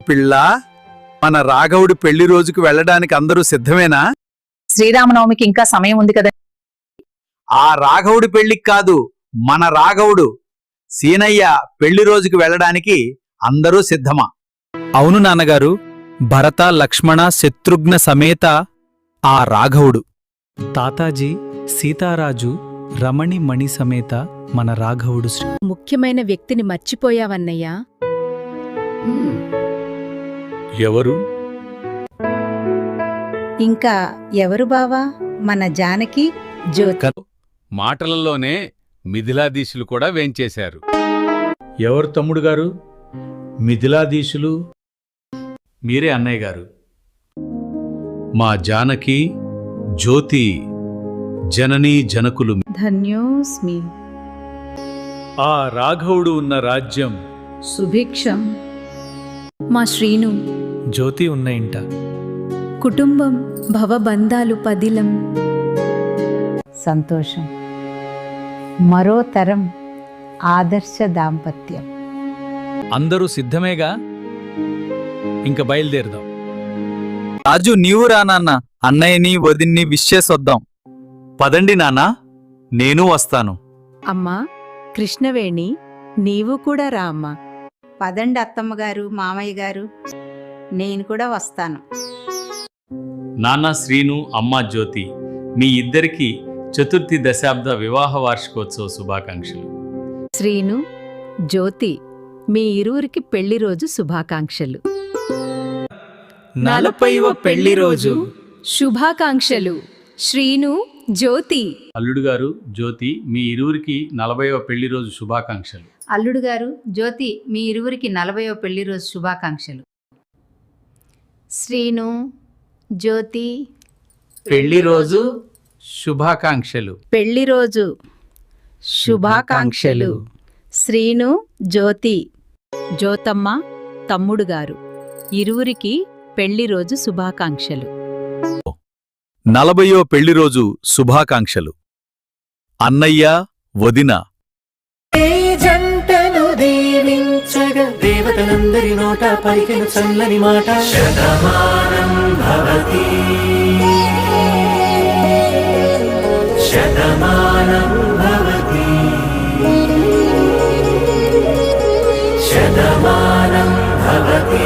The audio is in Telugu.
పిల్ల, మన రాఘవుడి పెళ్లి రోజుకు వెళ్ళడానికి అందరూ సిద్ధమేనా? శ్రీరామనవమికి ఇంకా సమయం ఉంది కదా. ఆ రాఘవుడి పెళ్లికి కాదు, మన రాఘవుడు సీనయ్య పెళ్లి రోజుకు వెళ్ళడానికి అందరూ సిద్ధమా? అవును నాన్నగారు, భరత లక్ష్మణ శత్రుఘ్న సమేత ఆ రాఘవుడు. తాతాజీ, సీతారాజు, రమణి మణి సమేత మన రాఘవుడు. ముఖ్యమైన వ్యక్తిని మర్చిపోయావన్నయ్యా. ఎవరు? ఇంకా ఎవరు బావా? మన జానకి జ్యోతి. మాటలలోనే మిథిలాధీశులు కూడా వేంచేశారు. ఎవరు తమ్ముడు గారు మిథిలాధీశులు? మీరే అన్నయ్య గారు. మా జానకి, జ్యోతి జననీ జనకులు. ధన్యోస్మి. ఆ రాఘవుడు ఉన్న రాజ్యం సుభిక్షం. మా శ్రీను జ్యోతి ఉన్న ఇంట కుటుంబం భవబంధాలు పదిలం. సంతోషం. మరో తరం ఆదర్శ దాంపత్యం. అందరూ సిద్ధమేగా? ఇంక బయలుదేరదాం. రాజు, నీవు రా నాన్న. అన్నయ్యని వదిన్ని విష్ చేసొద్దాం. పదండి నాన్నా, నేను వస్తాను. అమ్మా కృష్ణవేణి, నీవు కూడా రా అమ్మా. పదండి అత్తమ్మగారు, మామయ్య గారు, నేను కూడా వస్తాను. నాన్న శ్రీను, అమ్మ జ్యోతి, మీ ఇద్దరికి చతుర్థి దశాబ్ద వివాహ వార్షికోత్సవ శుభాకాంక్షలు. శ్రీను, జ్యోతి, మీ ఇరువురికి పెళ్లి రోజు శుభాకాంక్షలు. 40వ పెళ్లి రోజు శుభాకాంక్షలు శ్రీను, జ్యోతి. అల్లుడు గారు, జ్యోతి, మీ ఇరువురికి 40వ పెళ్లి రోజు శుభాకాంక్షలు. అల్లుడు గారు, జ్యోతి, మీ ఇరువురికి 40వ పెళ్లి రోజు శుభాకాంక్షలు. శ్రీను, జ్యోతి, పెళ్లి రోజు శుభాకాంక్షలు. పెళ్లి రోజు శుభాకాంక్షలు. శ్రీను, జ్యోతి, జ్యోతమ్మ, తమ్ముడు గారు, ఇరువురికి పెళ్లి రోజు శుభాకాంక్షలు. 40వ పెళ్లి రోజు శుభాకాంక్షలు. అన్నయ్య, వదిన. జంటను దీవించగా దేవతలందరి నోట పలికిన చల్లని మాట. శతమానం భవతి, శతమానం భవతి, శతమానం భవతి.